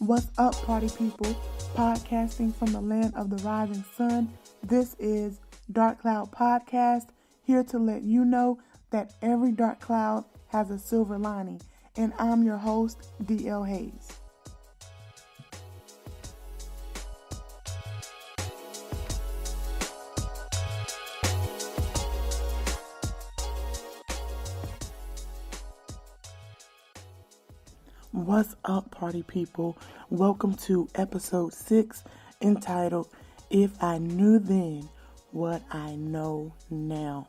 What's up, party people? Podcasting from the land of the rising sun. This is Dark Cloud Podcast, here to let you know that every dark cloud has a silver lining. And I'm your host, D.L. Hayes. What's up, party people? Welcome to episode 6, entitled, If I Knew Then What I Know Now.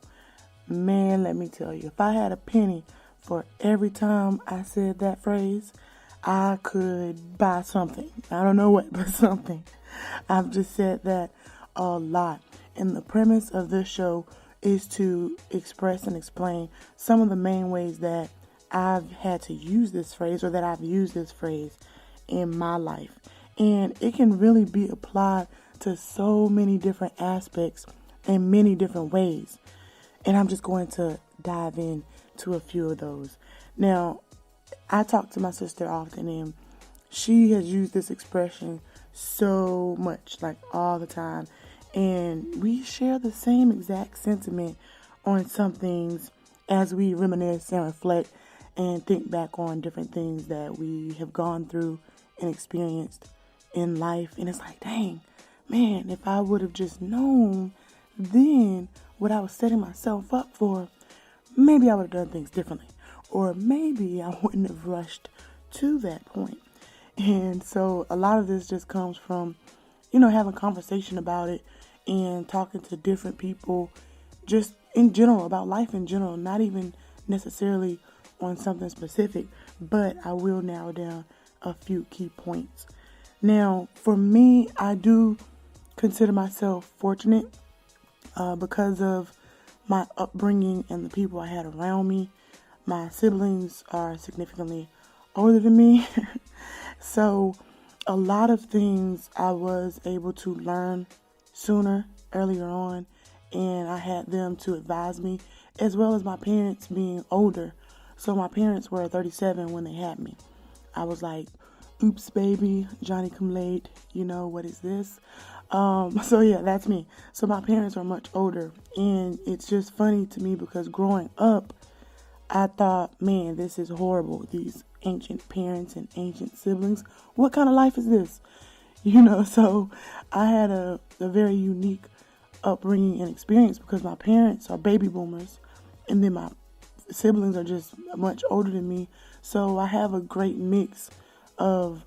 Man, let me tell you, if I had a penny for every time I said that phrase, I could buy something. I don't know what, but something. I've just said that a lot. And the premise of this show is to express and explain some of the main ways that I've had to use this phrase, or that I've used this phrase in my life. And it can really be applied to so many different aspects in many different ways. And I'm just going to dive into a few of those. Now, I talk to my sister often, and she has used this expression so much, like all the time. And we share the same exact sentiment on some things as we reminisce and reflect and think back on different things that we have gone through and experienced in life. And it's like, dang, man, if I would have just known then what I was setting myself up for, maybe I would have done things differently. Or maybe I wouldn't have rushed to that point. And so a lot of this just comes from, having conversation about it and talking to different people just in general, about life in general, not even necessarily on something specific, but I will narrow down a few key points. Now, for me, I do consider myself fortunate because of my upbringing and the people I had around me. My siblings are significantly older than me, so a lot of things I was able to learn earlier on, and I had them to advise me, as well as my parents being older. So my parents were 37 when they had me. I was like, oops, baby, Johnny come late. What is this? So yeah, that's me. So my parents are much older. And it's just funny to me because growing up, I thought, man, this is horrible. These ancient parents and ancient siblings. What kind of life is this? So I had a very unique upbringing and experience because my parents are baby boomers. And then my siblings are just much older than me, so I have a great mix of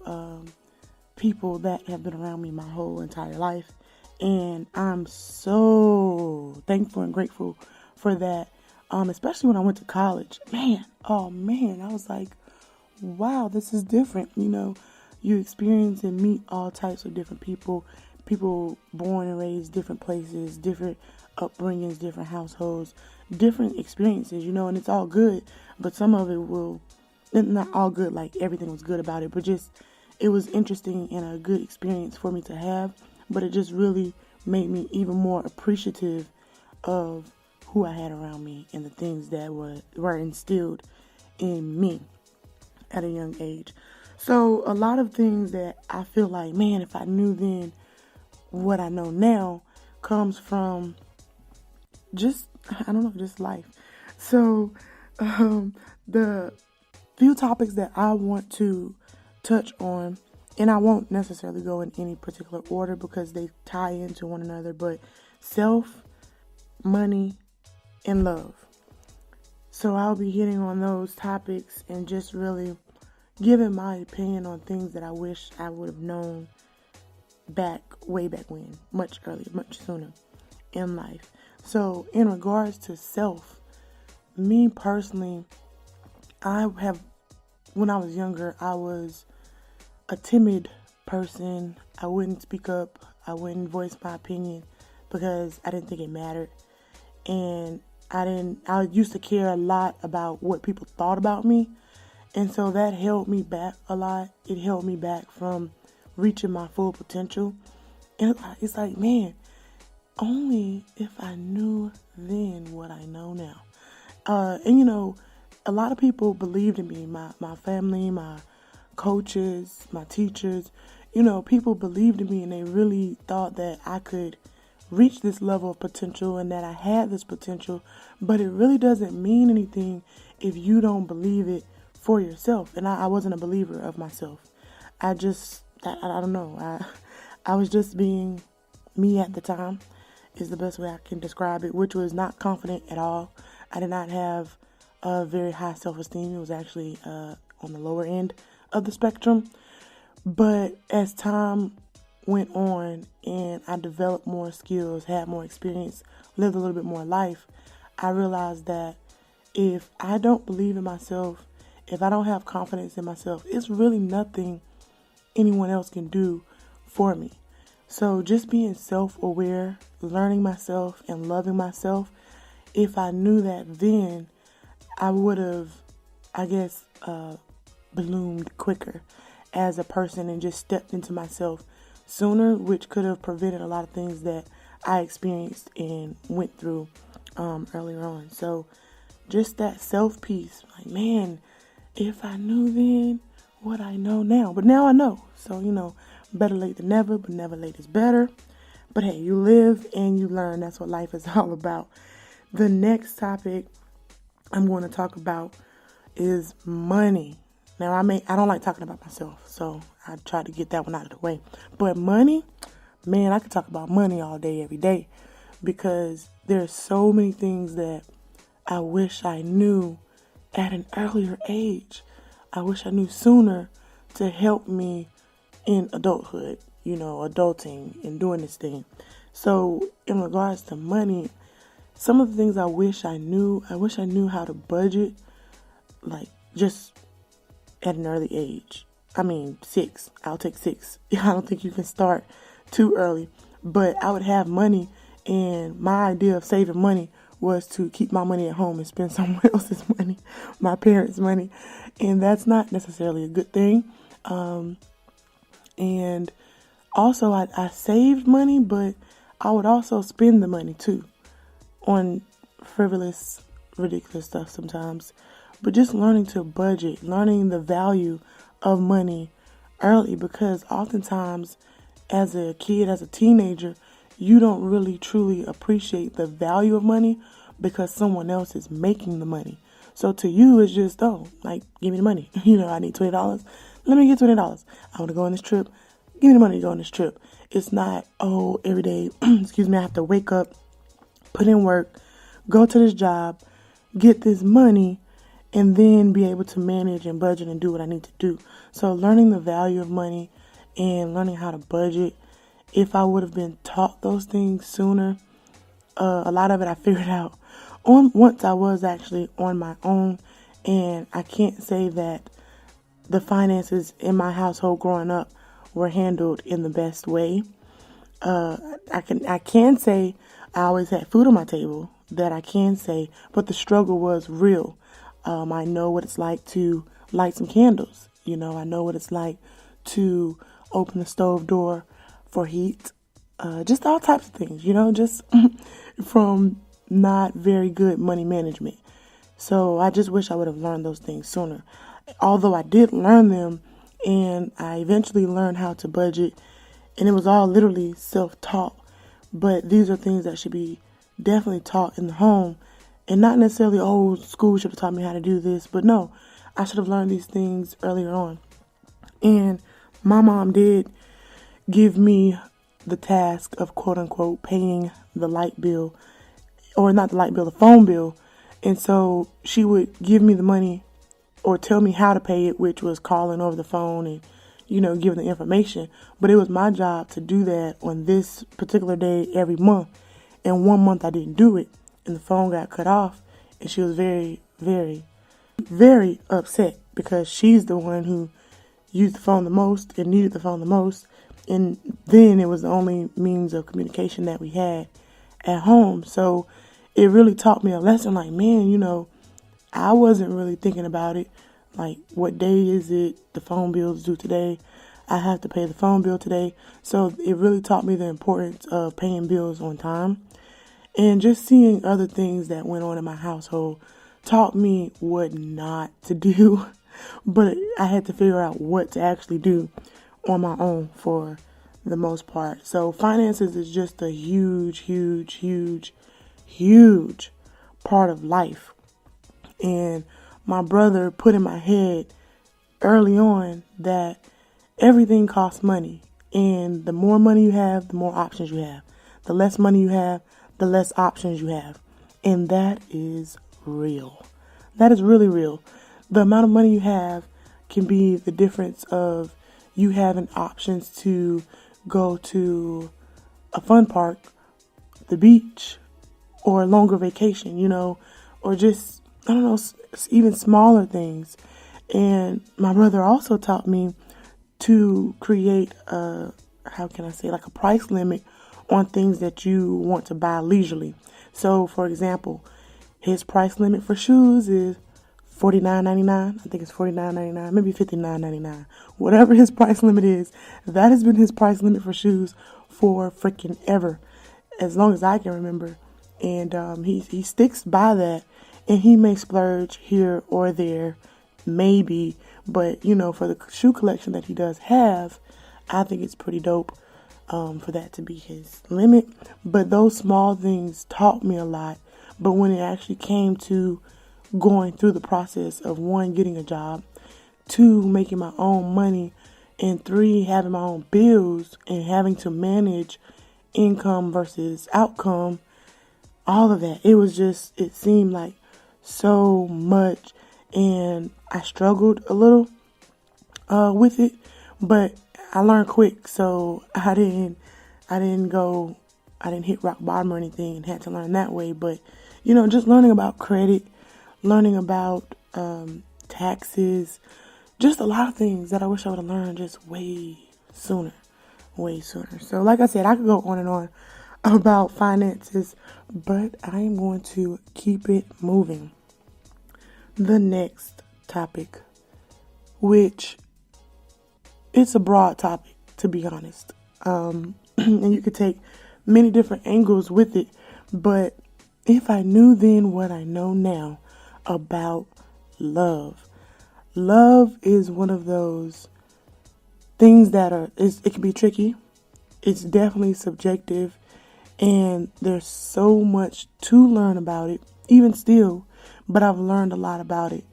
people that have been around me my whole entire life, and I'm so thankful and grateful for that, especially when I went to college. I was like, wow, this is different. You experience and meet all types of different people born and raised different places, different upbringings, different households, different experiences, and it's all good, but some of it not all good, like everything was good about it, but just, it was interesting and a good experience for me to have, but it just really made me even more appreciative of who I had around me and the things that were instilled in me at a young age. So a lot of things that I feel like, man, if I knew then what I know now, comes from just life. So the few topics that I want to touch on, and I won't necessarily go in any particular order because they tie into one another, but self, money, and love. So I'll be hitting on those topics and just really giving my opinion on things that I wish I would have known way back when, much earlier, much sooner in life. So in regards to self, me personally, when I was younger, I was a timid person. I wouldn't speak up. I wouldn't voice my opinion because I didn't think it mattered. And I used to care a lot about what people thought about me. And so that held me back a lot. It held me back from reaching my full potential. And it's like, man, only if I knew then what I know now. A lot of people believed in me, my family, my coaches, my teachers, people believed in me and they really thought that I could reach this level of potential and that I had this potential, but it really doesn't mean anything if you don't believe it for yourself. And I wasn't a believer of myself. I don't know. I was just being me at the time is the best way I can describe it, which was not confident at all. I did not have a very high self-esteem. It was actually on the lower end of the spectrum. But as time went on and I developed more skills, had more experience, lived a little bit more life, I realized that if I don't believe in myself, if I don't have confidence in myself, it's really nothing anyone else can do for me. So just being self-aware, learning myself and loving myself, if I knew that then, I would have, bloomed quicker as a person and just stepped into myself sooner, which could have prevented a lot of things that I experienced and went through earlier on. So just that self-peace, like, man, if I knew then what I know now. But now I know. So, better late than never, but never late is better. But hey, you live and you learn. That's what life is all about. The next topic I'm going to talk about is money. Now, I don't like talking about myself, so I try to get that one out of the way. But money, man, I could talk about money all day, every day, because there's so many things that I wish I knew at an earlier age. I wish I knew sooner to help me in adulthood, adulting and doing this thing. So in regards to money, some of the things I wish I knew how to budget, like just at an early age. 6. I'll take 6. I don't think you can start too early, but I would have money, and my idea of saving money was to keep my money at home and spend someone else's money, my parents' money, and that's not necessarily a good thing. And also I saved money, but I would also spend the money too on frivolous, ridiculous stuff sometimes. But just learning to budget, learning the value of money early, because oftentimes as a kid, as a teenager, you don't really truly appreciate the value of money because someone else is making the money. So to you, it's just, give me the money. I need $20. Let me get $20. I want to go on this trip. Give me the money to go on this trip. It's not, every day, I have to wake up, put in work, go to this job, get this money, and then be able to manage and budget and do what I need to do. So learning the value of money and learning how to budget, if I would have been taught those things sooner, a lot of it I figured out once I was actually on my own. And I can't say that the finances in my household growing up were handled in the best way. I can say I always had food on my table, that I can say, but the struggle was real. I know what it's like to light some candles. I know what it's like to open the stove door for heat. Just all types of things, just from not very good money management. So I just wish I would have learned those things sooner. Although I did learn them, and I eventually learned how to budget, and it was all literally self-taught. But these are things that should be definitely taught in the home. And not necessarily, school should have taught me how to do this. But no, I should have learned these things earlier on. And my mom did give me the task of, quote unquote, paying the light bill. Or not the light bill, the phone bill. And so she would give me the money or tell me how to pay it, which was calling over the phone and, giving the information. But it was my job to do that on this particular day every month. And one month I didn't do it, and the phone got cut off, and she was very, very, very upset because she's the one who used the phone the most and needed the phone the most. And then it was the only means of communication that we had at home. So it really taught me a lesson, like, man, I wasn't really thinking about it. Like, what day is it? The phone bill's due today. I have to pay the phone bill today. So it really taught me the importance of paying bills on time. And just seeing other things that went on in my household taught me what not to do. but I had to figure out what to actually do on my own for the most part. So finances is just a huge part of life. And my brother put in my head early on that everything costs money. And the more money you have, the more options you have. The less money you have, the less options you have. And that is real. That is really real. The amount of money you have can be the difference of you having options to go to a fun park, the beach, or a longer vacation, or just, I don't know, even smaller things. And my brother also taught me to create like a price limit on things that you want to buy leisurely. So, for example, his price limit for shoes is $49.99. I think it's $49.99, maybe $59.99. Whatever his price limit is, that has been his price limit for shoes for freaking ever, as long as I can remember. And he sticks by that, and he may splurge here or there, maybe. But, for the shoe collection that he does have, I think it's pretty dope for that to be his limit. But those small things taught me a lot. But when it actually came to going through the process of 1, getting a job, 2, making my own money, and 3, having my own bills and having to manage income versus outcome, all of that, it seemed like so much. And I struggled a little with it, but I learned quick. So I didn't hit rock bottom or anything and had to learn that way. But, just learning about credit, learning about taxes, just a lot of things that I wish I would have learned just way sooner. So like I said, I could go on and on about finances, but I am going to keep it moving. The next topic, which it's a broad topic, to be honest. And you could take many different angles with it. But if I knew then what I know now about love. Love is one of those things that it can be tricky. It's definitely subjective. And there's so much to learn about it, even still. But I've learned a lot about it,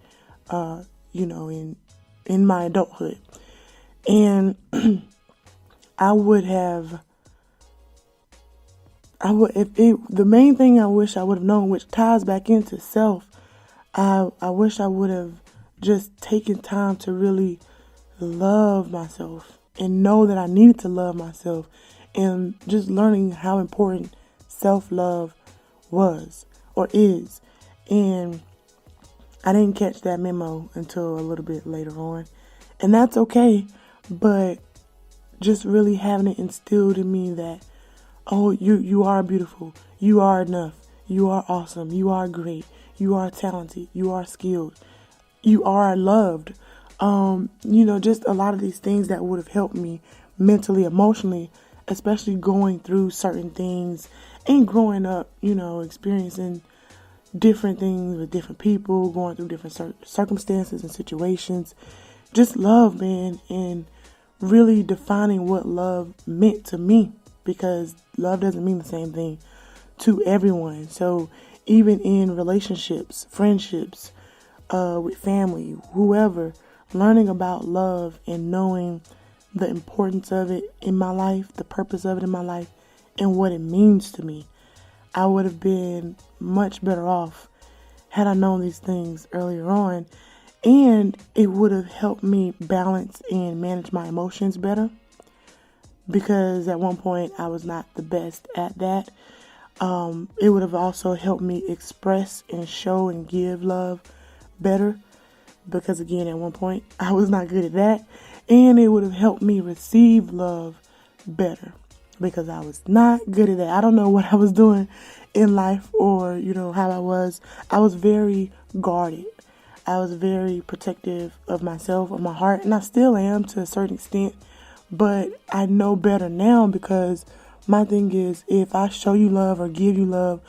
in my adulthood. And the main thing I wish I would have known, which ties back into self, I wish I would have just taken time to really love myself and know that I needed to love myself, and just learning how important self-love was or is. And I didn't catch that memo until a little bit later on. And that's okay. But just really having it instilled in me that, oh, you are beautiful. You are enough. You are awesome. You are great. You are talented. You are skilled. You are loved. Just a lot of these things that would have helped me mentally, emotionally, especially going through certain things and growing up, experiencing different things with different people, going through different circumstances and situations. Just love, man, and really defining what love meant to me, because love doesn't mean the same thing to everyone. So even in relationships, friendships, with family, whoever, learning about love and knowing the importance of it in my life, the purpose of it in my life, and what it means to me, I would have been much better off had I known these things earlier on. And it would have helped me balance and manage my emotions better, because at one point I was not the best at that. It would have also helped me express and show and give love better, because again, at one point I was not good at that. And it would have helped me receive love better, because I was not good at that. I don't know what I was doing in life, or how I was. I was very guarded. I was very protective of myself, of my heart, and I still am to a certain extent. But I know better now, because my thing is, if I show you love or give you love